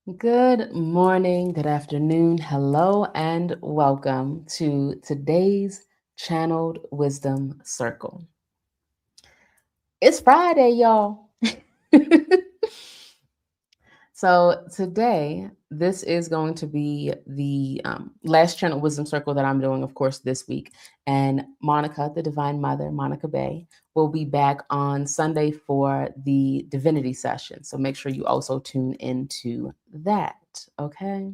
Good morning, good afternoon, hello, and welcome to today's Channeled Wisdom Circle. It's Friday, y'all. So today, this is going to be the last Channeled Wisdom Circle that I'm doing, of course, this week. And Monica, the Divine Mother, Monica Bey, will be back on Sunday for the Divinity Session. So make sure you also tune into that, okay?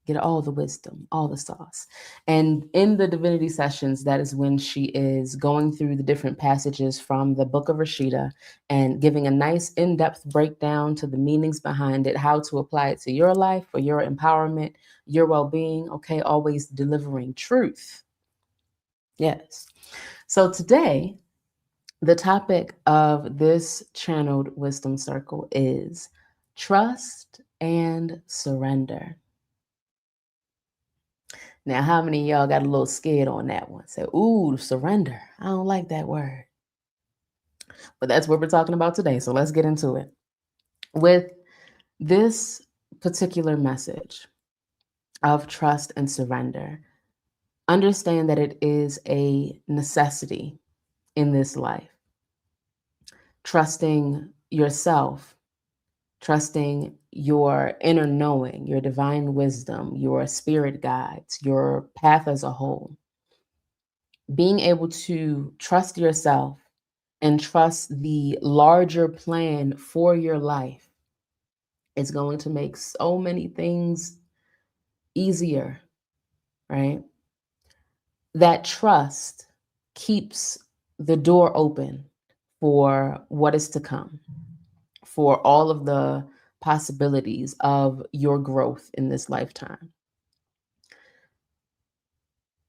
Get all the wisdom, all the sauce. And in the divinity sessions, that is when she is going through the different passages from the Book of Rasheeda and giving a nice in-depth breakdown to the meanings behind it, how to apply it to your life for your empowerment, your well-being, okay? Always delivering truth. Yes. So today, the topic of this channeled wisdom circle is trust and surrender. Now, how many of y'all got a little scared on that one? Say, ooh, surrender. I don't like that word. But that's what we're talking about today. So let's get into it. With this particular message of trust and surrender, understand that it is a necessity in this life. Trusting yourself, trusting your inner knowing, your divine wisdom, your spirit guides, your path as a whole. Being able to trust yourself and trust the larger plan for your life is going to make so many things easier, right? That trust keeps the door open for what is to come, for all of the possibilities of your growth in this lifetime.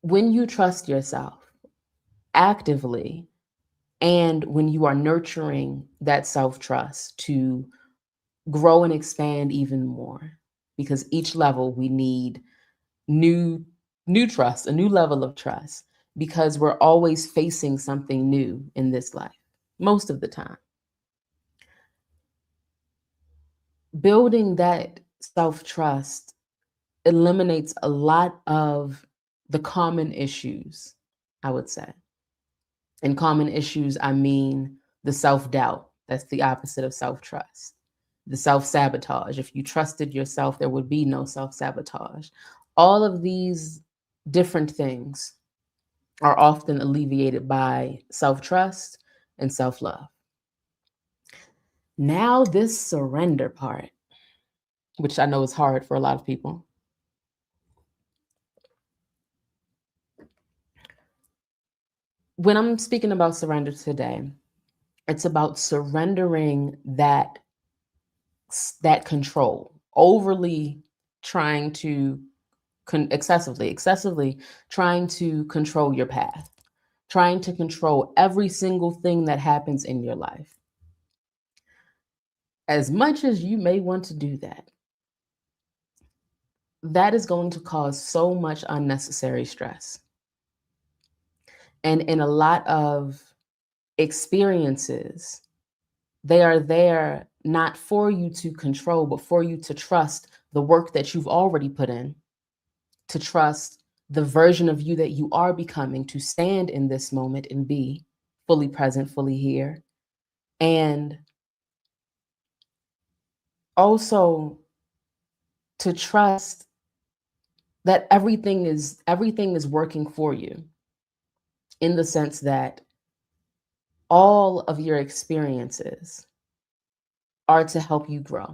When you trust yourself actively, and when you are nurturing that self trust to grow and expand even more, because each level we need new trust, a new level of trust, because we're always facing something new in this life most of the time. Building that self trust eliminates a lot of the common issues, I would say. And common issues, I mean the self doubt. That's the opposite of self trust. The self sabotage. If you trusted yourself, there would be no self sabotage. All of these different things are often alleviated by self trust and self love. Now, this surrender part, which I know is hard for a lot of people. When I'm speaking about surrender today, it's about surrendering that control, overly trying to excessively trying to control your path, trying to control every single thing that happens in your life. As much as you may want to do that, that is going to cause so much unnecessary stress. And in a lot of experiences, they are there not for you to control, but for you to trust the work that you've already put in, to trust the version of you that you are becoming, to stand in this moment and be fully present, fully here. And also to trust that everything is working for you, in the sense that all of your experiences are to help you grow.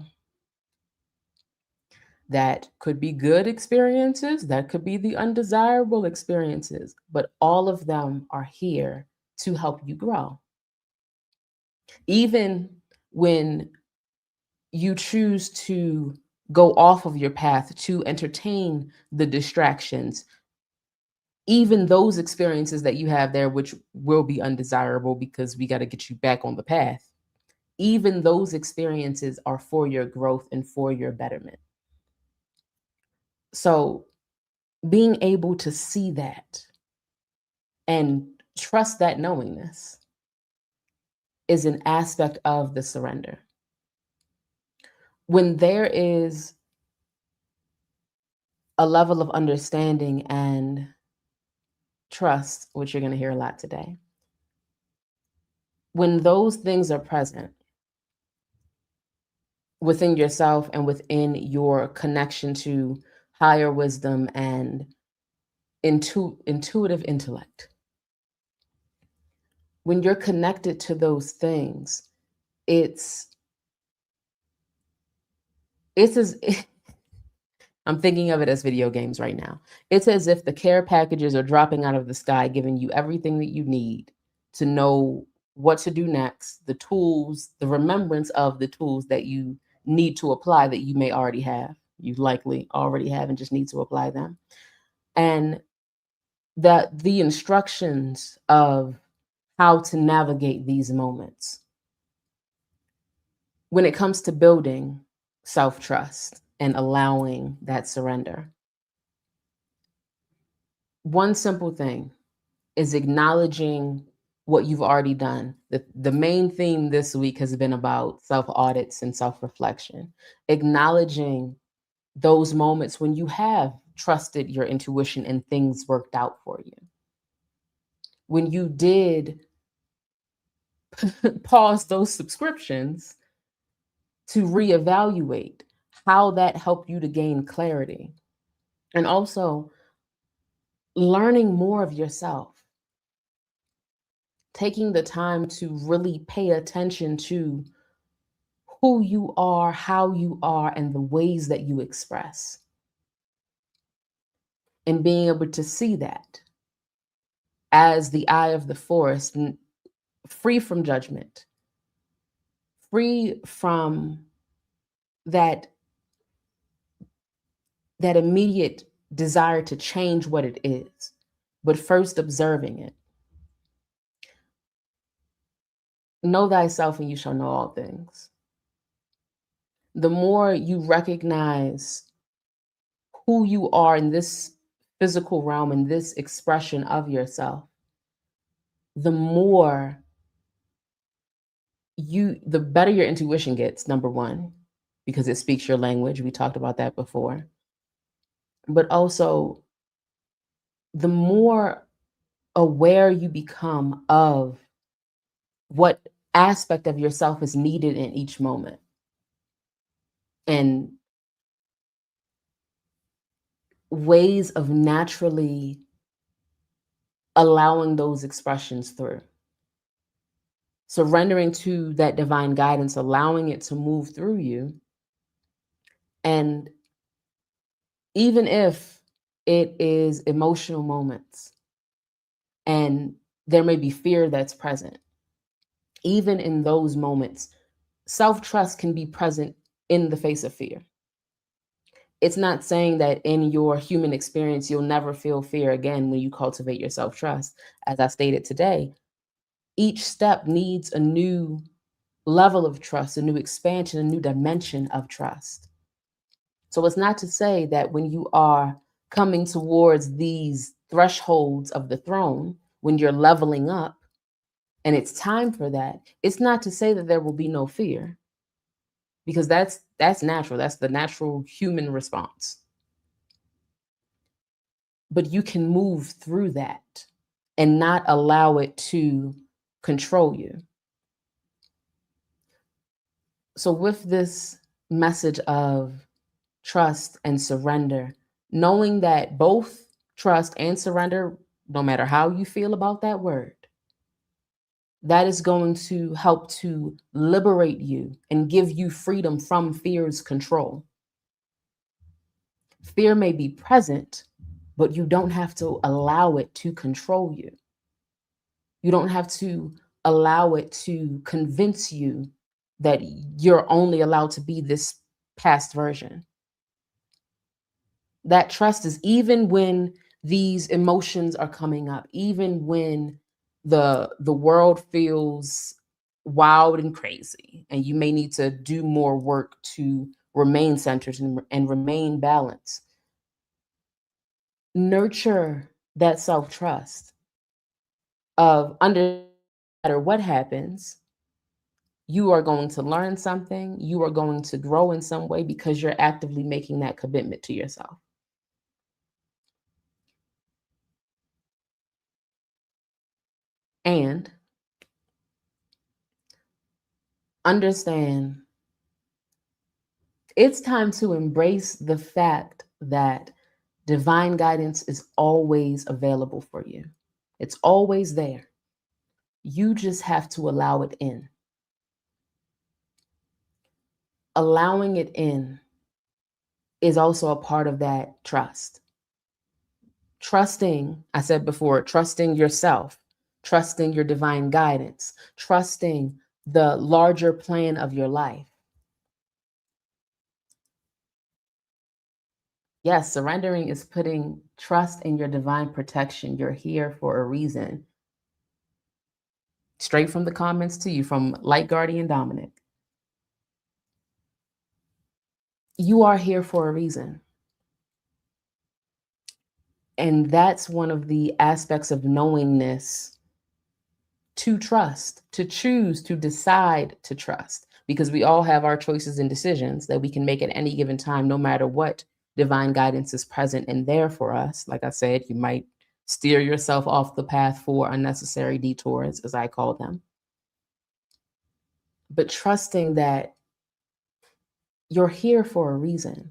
That could be good experiences, that could be the undesirable experiences, but all of them are here to help you grow. Even when you choose to go off of your path to entertain the distractions, even those experiences that you have there, which will be undesirable because we got to get you back on the path, even those experiences are for your growth and for your betterment. So being able to see that and trust that knowingness is an aspect of the surrender. When there is a level of understanding and trust, which you're going to hear a lot today. When those things are present within yourself and within your connection to higher wisdom and intuitive intellect, when you're connected to those things, it's as I'm thinking of it as video games right now. It's as if the care packages are dropping out of the sky, giving you everything that you need to know what to do next, the tools, the remembrance of the tools that you need to apply that you may already have. You likely already have and just need to apply them. And that the instructions of how to navigate these moments. When it comes to building self-trust and allowing that surrender, one simple thing is acknowledging what you've already done. The main theme this week has been about self-audits and self-reflection, acknowledging those moments when you have trusted your intuition and things worked out for you. When you did pause those subscriptions to reevaluate how that helped you to gain clarity. And also learning more of yourself, taking the time to really pay attention to who you are, how you are, and the ways that you express. And being able to see that as the eye of the forest, free from judgment, free from that immediate desire to change what it is, but first observing it. Know thyself and you shall know all things. The more you recognize who you are in this physical realm and this expression of yourself, the more the better your intuition gets, number one, because it speaks your language. We talked about that before. But also, the more aware you become of what aspect of yourself is needed in each moment. And ways of naturally allowing those expressions through. Surrendering to that divine guidance, allowing it to move through you. And even if it is emotional moments and there may be fear that's present, even in those moments, self-trust can be present in the face of fear. It's not saying that in your human experience, you'll never feel fear again when you cultivate your self-trust. As I stated today, each step needs a new level of trust, a new expansion, a new dimension of trust. So it's not to say that when you are coming towards these thresholds of the throne, when you're leveling up and it's time for that, it's not to say that there will be no fear, because that's natural. That's the natural human response. But you can move through that and not allow it to control you. So with this message of trust and surrender, knowing that both trust and surrender, no matter how you feel about that word, that is going to help to liberate you and give you freedom from fear's control. Fear may be present, but you don't have to allow it to control you. You don't have to allow it to convince you that you're only allowed to be this past version. That trust is even when these emotions are coming up, even when the world feels wild and crazy, and you may need to do more work to remain centered and remain balanced. Nurture that self-trust of under no matter what happens, you are going to learn something, you are going to grow in some way because you're actively making that commitment to yourself. And understand it's time to embrace the fact that divine guidance is always available for you. It's always there. You just have to allow it in. Allowing it in is also a part of that trust. Trusting, I said before, trusting yourself, trusting your divine guidance, trusting the larger plan of your life. Yes, surrendering is putting trust in your divine protection. You're here for a reason. Straight from the comments to you from Light Guardian Dominic. You are here for a reason. And that's one of the aspects of knowingness, to trust, to choose, to decide to trust, because we all have our choices and decisions that we can make at any given time, no matter what divine guidance is present and there for us. Like I said, you might steer yourself off the path for unnecessary detours, as I call them. But trusting that you're here for a reason.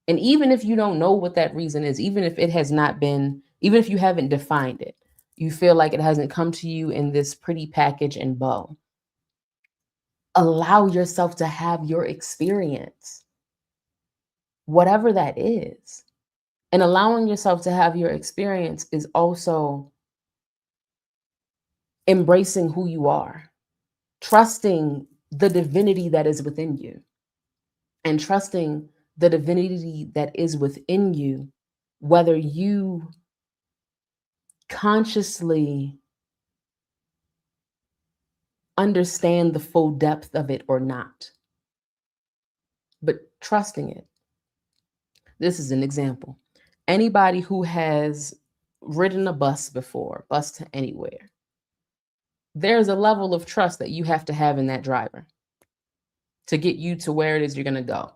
And even if you don't know what that reason is, even if it has not been, even if you haven't defined it, you feel like it hasn't come to you in this pretty package and bow, allow yourself to have your experience, whatever that is. And allowing yourself to have your experience is also embracing who you are, trusting the divinity that is within you, and trusting the divinity that is within you, whether you consciously understand the full depth of it or not, but trusting it. This is an example. Anybody who has ridden a bus before, bus to anywhere, there's a level of trust that you have to have in that driver to get you to where it is you're going to go.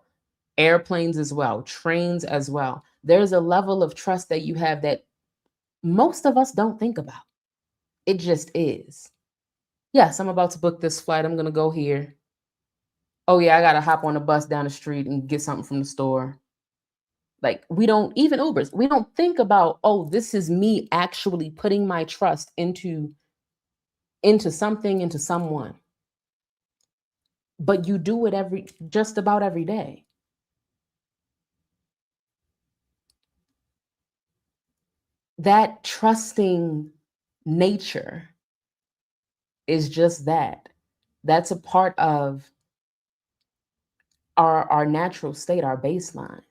Airplanes as well, trains as well. There's a level of trust that you have that most of us don't think about. It just is. Yes, I'm about to book this flight. I'm going to go here. Oh, yeah, I got to hop on a bus down the street and get something from the store. Like, we don't, even Ubers, we don't think about, oh, this is me actually putting my trust into something, into someone. But you do it just about every day. That trusting nature is just that. That's a part of our natural state, our baseline.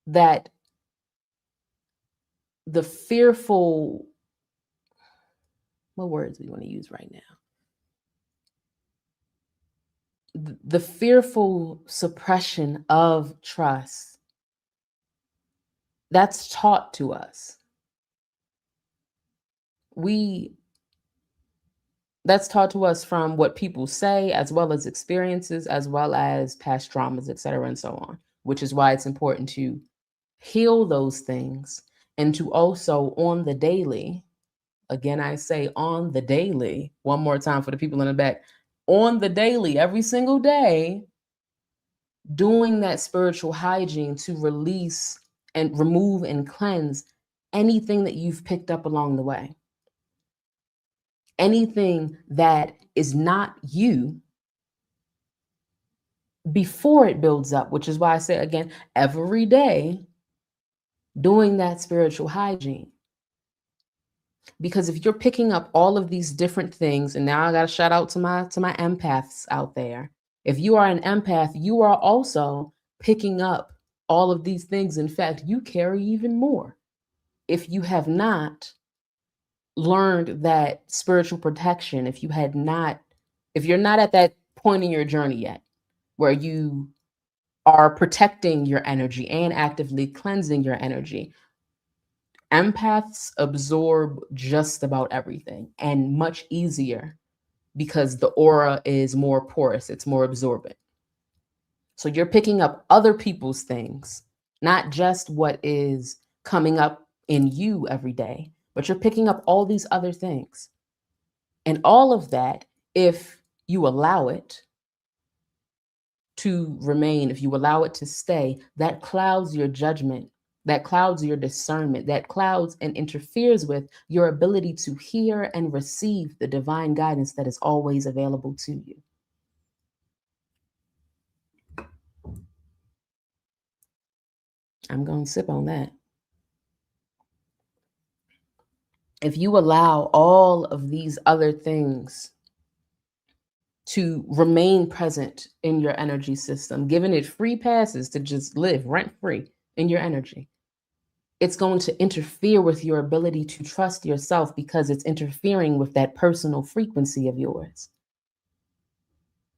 That the fearful, what words do we want to use right now? The fearful suppression of trust, that's taught to us. That's taught to us from what people say, as well as experiences, as well as past traumas, et cetera, and so on, which is why it's important to heal those things and to also on the daily, again, I say on the daily, one more time for the people in the back, on the daily, every single day, doing that spiritual hygiene to release and remove and cleanse anything that you've picked up along the way. Anything that is not you before it builds up, which is why I say again, every day, doing that spiritual hygiene. Because if you're picking up all of these different things, and now I got to shout out to my empaths out there. If you are an empath, you are also picking up all of these things. In fact, you carry even more. If you have not learned that spiritual protection, if you're not at that point in your journey yet, where you are protecting your energy and actively cleansing your energy, empaths absorb just about everything, and much easier because the aura is more porous, it's more absorbent. So you're picking up other people's things, not just what is coming up in you every day, but you're picking up all these other things. And all of that, if you allow it to remain, if you allow it to stay, that clouds your judgment, that clouds your discernment, that clouds and interferes with your ability to hear and receive the divine guidance that is always available to you. I'm going to sip on that. If you allow all of these other things to remain present in your energy system, giving it free passes to just live rent free in your energy, it's going to interfere with your ability to trust yourself because it's interfering with that personal frequency of yours.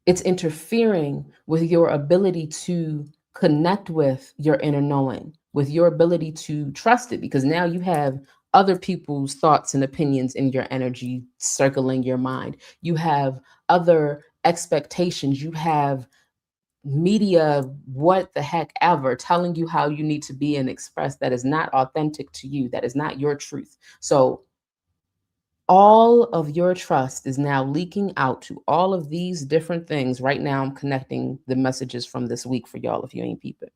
It's interfering with your ability to connect with your inner knowing, with your ability to trust it, because now you have other people's thoughts and opinions in your energy circling your mind. You have other expectations. You have media, what the heck ever, telling you how you need to be and express that is not authentic to you, that is not your truth. So all of your trust is now leaking out to all of these different things. Right now, I'm connecting the messages from this week for y'all if you ain't peeping.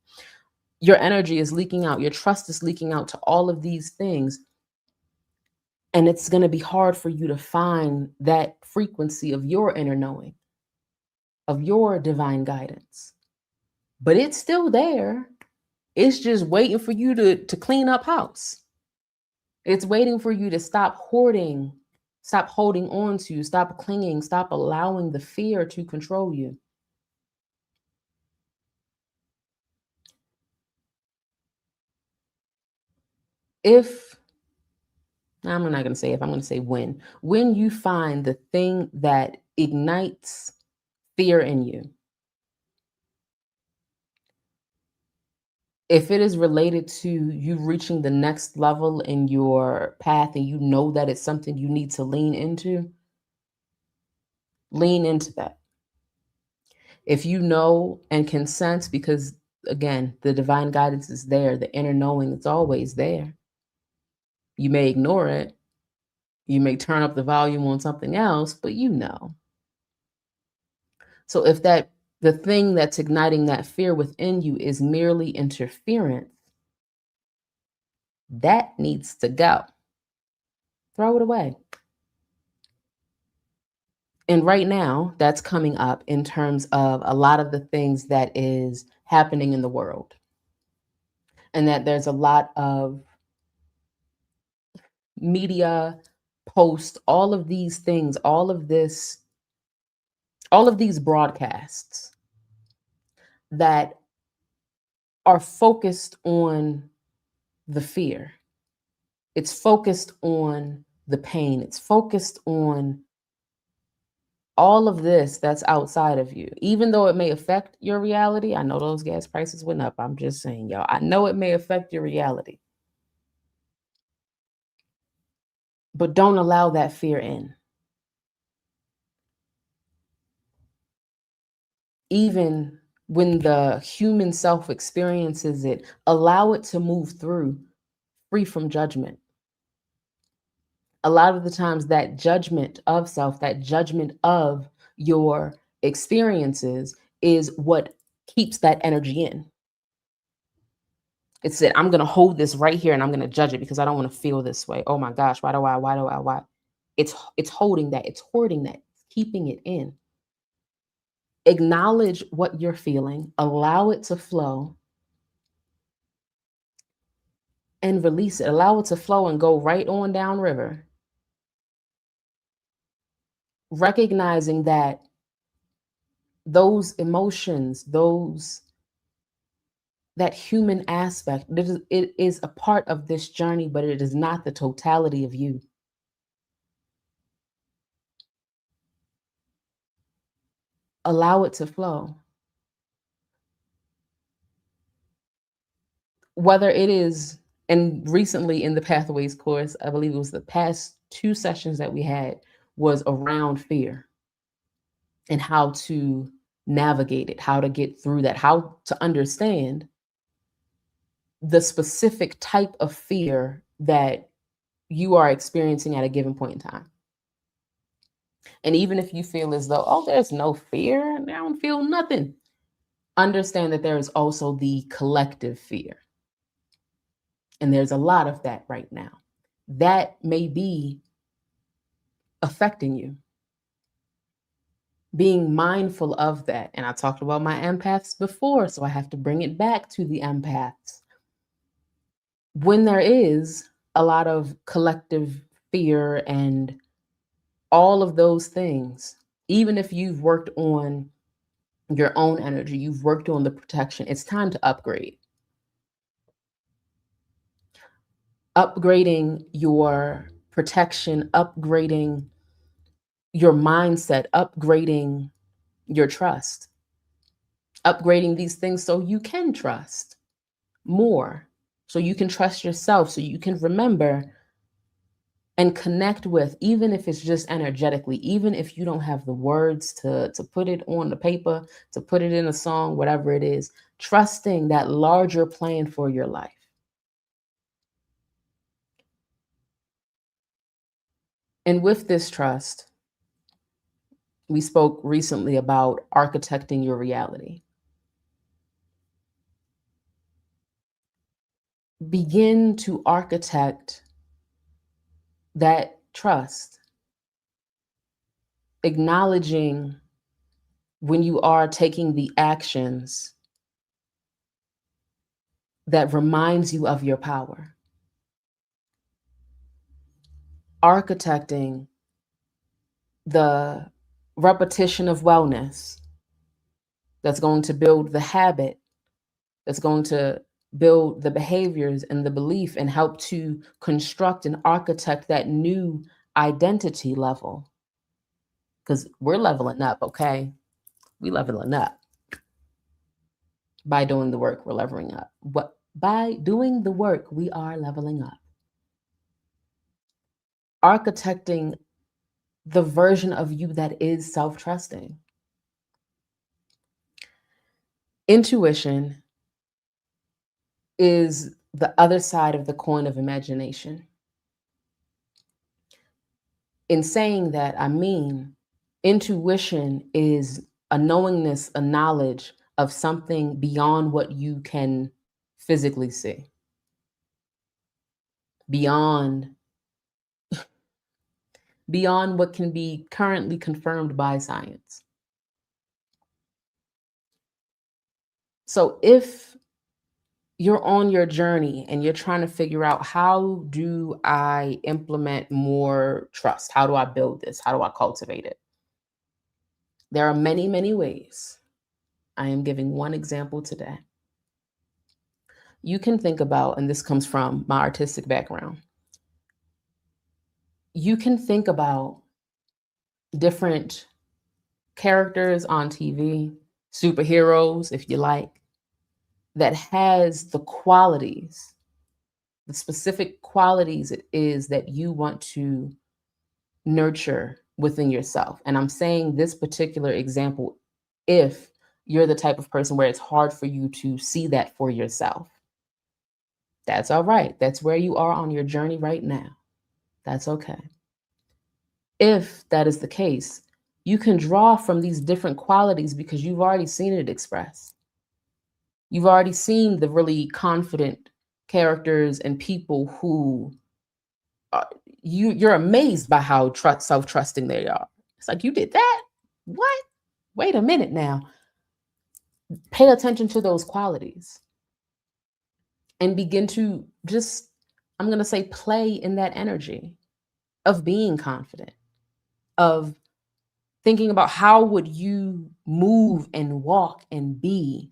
Your energy is leaking out. Your trust is leaking out to all of these things. And it's going to be hard for you to find that frequency of your inner knowing, of your divine guidance. But it's still there. It's just waiting for you to clean up house. It's waiting for you to stop hoarding, stop holding on to, stop clinging, stop allowing the fear to control you. If, I'm not going to say if, I'm going to say when you find the thing that ignites fear in you, if it is related to you reaching the next level in your path and you know that it's something you need to lean into that. If you know and can sense, because again, the divine guidance is there, the inner knowing, it's always there. You may ignore it. You may turn up the volume on something else, but you know. So if the thing that's igniting that fear within you is merely interference, that needs to go. Throw it away. And right now, that's coming up in terms of a lot of the things that is happening in the world. And that there's a lot of media posts, all of these things, all of these broadcasts that are focused on the fear. It's focused on the pain. It's focused on all of this that's outside of you. Even though it may affect your reality, I know those gas prices went up. I'm just saying, y'all, I know it may affect your reality. But don't allow that fear in. Even when the human self experiences it, allow it to move through free from judgment. A lot of the times that judgment of self, that judgment of your experiences is what keeps that energy in. It's that I'm going to hold this right here and I'm going to judge it because I don't want to feel this way. Oh my gosh, why? It's holding that, it's hoarding that, keeping it in. Acknowledge what you're feeling, allow it to flow, and release it. Allow it to flow and go right on down river. Recognizing that those emotions, that human aspect, it is a part of this journey, but it is not the totality of you. Allow it to flow. Whether it is, and recently in the Pathways course, I believe it was the past 2 sessions that we had, was around fear and how to navigate it, how to get through that, how to understand the specific type of fear that you are experiencing at a given point in time. And even if you feel as though, oh, there's no fear, I don't feel nothing, understand that there is also the collective fear. And there's a lot of that right now. That may be affecting you. Being mindful of that. And I talked about my empaths before, so I have to bring it back to the empaths. When there is a lot of collective fear and all of those things, even if you've worked on your own energy, you've worked on the protection, it's time to upgrade. Upgrading your protection, upgrading your mindset, upgrading your trust, upgrading these things so you can trust more, so you can trust yourself, so you can remember and connect with, even if it's just energetically, even if you don't have the words to put it on the paper, to put it in a song, whatever it is, trusting that larger plan for your life. And with this trust, we spoke recently about architecting your reality. Begin to architect that trust, acknowledging when you are taking the actions that reminds you of your power. Architecting the repetition of wellness that's going to build the habit, that's going to build the behaviors and the belief and help to construct and architect that new identity level. Because we're leveling up, okay? We leveling up. By doing the work, we're leveling up. What by doing the work, we are leveling up. Architecting the version of you that is self-trusting. Intuition is the other side of the coin of imagination. In saying that, I mean intuition is a knowingness, a knowledge of something beyond what you can physically see, beyond what can be currently confirmed by science. So if you're on your journey and you're trying to figure out, how do I implement more trust? How do I build this? How do I cultivate it? There are many, many ways. I am giving one example today. You can think about, and this comes from my artistic background, you can think about different characters on TV, superheroes, if you like, that has the qualities, the specific qualities it is that you want to nurture within yourself. And I'm saying this particular example if you're the type of person where it's hard for you to see that for yourself. That's all right. That's where you are on your journey right now. That's okay. If that is the case, you can draw from these different qualities because you've already seen it expressed. You've already seen the really confident characters and people who you're amazed by how self-trusting they are. It's like, you did that? What? Wait a minute now. Pay attention to those qualities and begin to just, I'm going to say, play in that energy of being confident, of thinking about how would you move and walk and be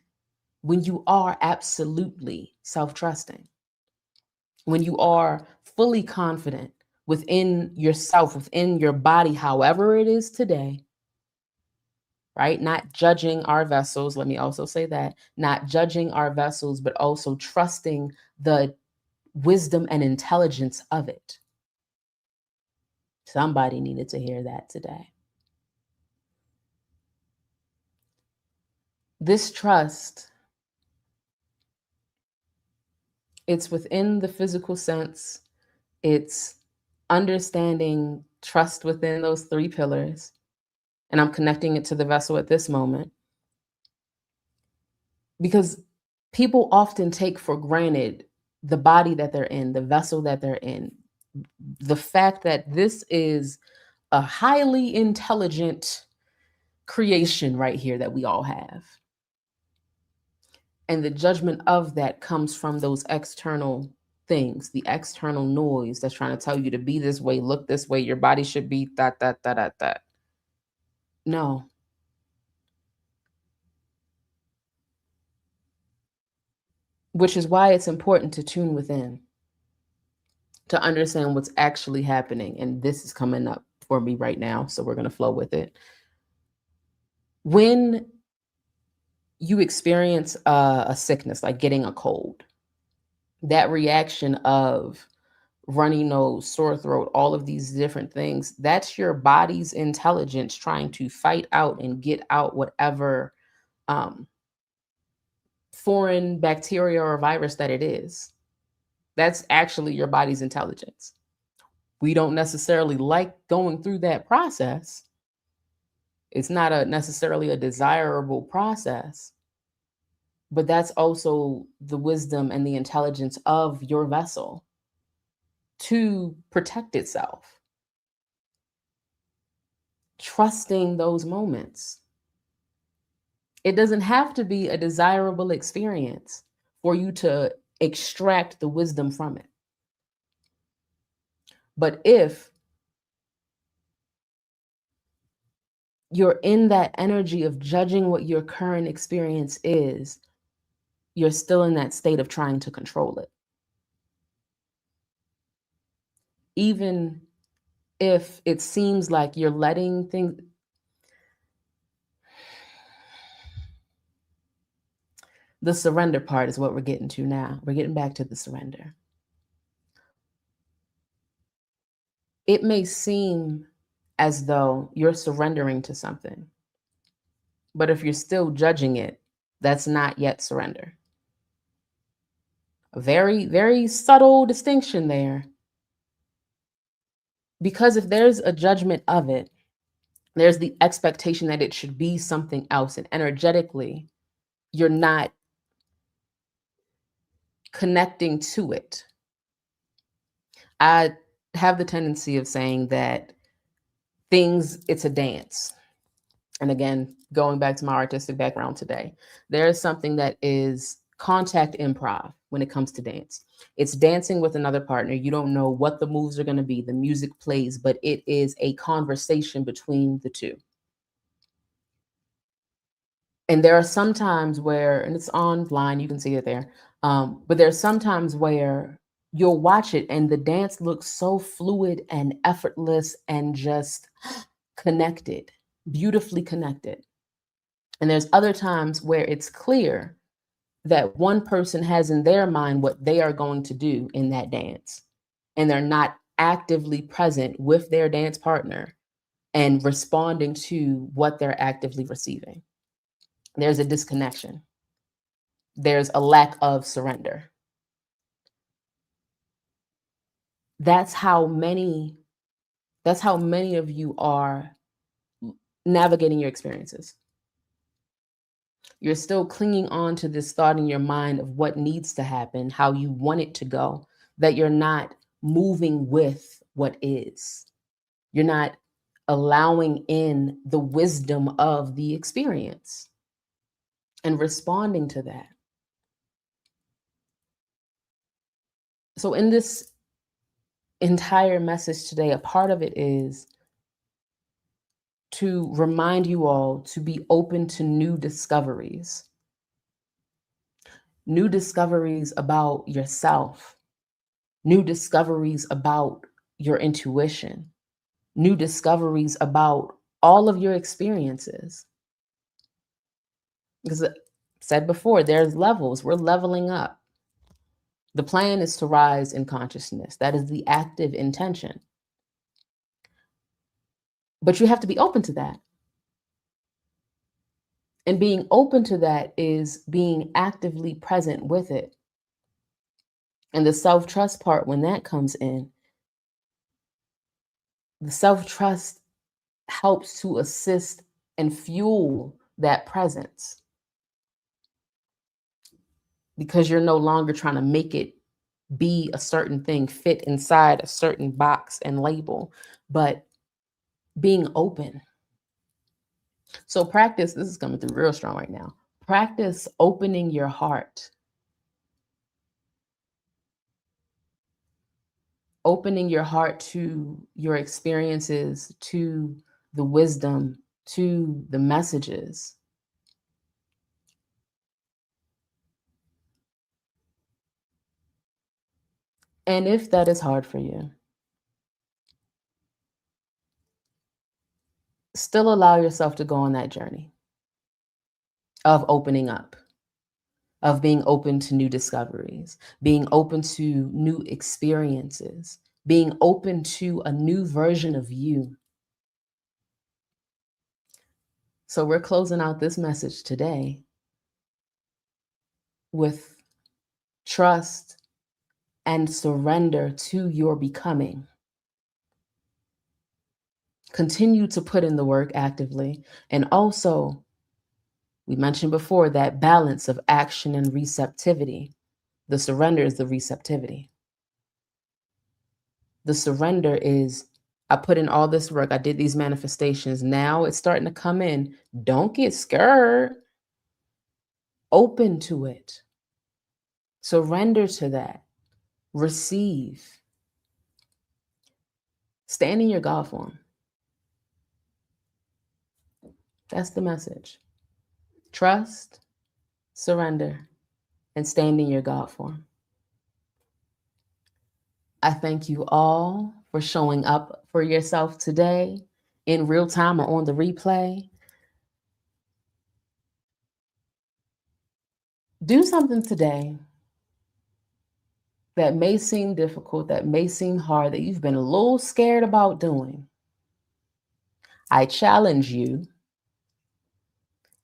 when you are absolutely self-trusting, when you are fully confident within yourself, within your body, however it is today, right? Not judging our vessels. Let me also say that, not judging our vessels, but also trusting the wisdom and intelligence of it. Somebody needed to hear that today. This trust, it's within the physical sense. It's understanding trust within those 3 pillars, and I'm connecting it to the vessel at this moment. Because people often take for granted the body that they're in, the vessel that they're in, the fact that this is a highly intelligent creation right here that we all have. And the judgment of that comes from those external things, the external noise that's trying to tell you to be this way, look this way, your body should be that. No. Which is why it's important to tune within, to understand what's actually happening. And this is coming up for me right now, so we're going to flow with it. When you experience a sickness, like getting a cold, that reaction of runny nose, sore throat, all of these different things, that's your body's intelligence trying to fight out and get out whatever foreign bacteria or virus that it is. That's actually your body's intelligence. We don't necessarily like going through that process. It's not necessarily a desirable process, but that's also the wisdom and the intelligence of your vessel to protect itself. Trusting those moments. It doesn't have to be a desirable experience for you to extract the wisdom from it. But if you're in that energy of judging what your current experience is, you're still in that state of trying to control it. Even if it seems like you're letting things, the surrender part is what we're getting to now. We're getting back to the surrender. It may seem as though you're surrendering to something, but if you're still judging it, that's not yet surrender. A very, very subtle distinction there. Because if there's a judgment of it, there's the expectation that it should be something else. And energetically, you're not connecting to it. I have the tendency of saying that it's a dance. And again, going back to my artistic background today, there is something that is contact improv when it comes to dance. It's dancing with another partner. You don't know what the moves are going to be. The music plays, but it is a conversation between the two. And there are some times where, and it's online, you can see it there. But there's sometimes where you'll watch it and the dance looks so fluid and effortless and just connected, beautifully connected. And there's other times where it's clear that one person has in their mind what they are going to do in that dance, and they're not actively present with their dance partner and responding to what they're actively receiving. There's a disconnection. There's a lack of surrender. That's how many of you are navigating your experiences. You're still clinging on to this thought in your mind of what needs to happen, how you want it to go, that you're not moving with what is. You're not allowing in the wisdom of the experience and responding to that. So in this entire message today, a part of it is to remind you all to be open to new discoveries about yourself, new discoveries about your intuition, new discoveries about all of your experiences. Because I said before, there's levels. We're leveling up. The plan is to rise in consciousness. That is the active intention. But you have to be open to that. And being open to that is being actively present with it. And the self-trust part, when that comes in, The self-trust helps to assist and fuel that presence, because you're no longer trying to make it be a certain thing, fit inside a certain box and label, but being open. So practice, this is coming through real strong right now. Practice opening your heart. Opening your heart to your experiences, to the wisdom, to the messages. And if that is hard for you, still allow yourself to go on that journey of opening up, of being open to new discoveries, being open to new experiences, being open to a new version of you. So we're closing out this message today with trust and surrender to your becoming. Continue to put in the work actively. And also, we mentioned before, that balance of action and receptivity. The surrender is the receptivity. The surrender is, I put in all this work, I did these manifestations, now it's starting to come in. Don't get scared. Open to it. Surrender to that. Receive. Stand in your God form. That's the message. Trust, surrender, and stand in your God form. I thank you all for showing up for yourself today in real time or on the replay. Do something today that may seem difficult, that may seem hard, that you've been a little scared about doing. I challenge you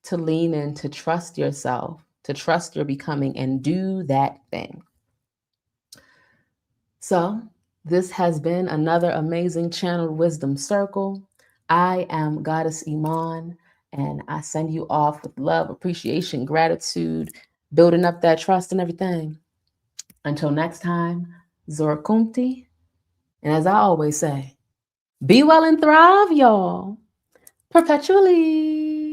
to lean in, to trust yourself, to trust your becoming, and do that thing. So, this has been another amazing Channeled Wisdom Circle. I am Goddess Iman, and I send you off with love, appreciation, gratitude, building up that trust and everything. Until next time, Zora Kumti. And as I always say, be well and thrive, y'all, perpetually.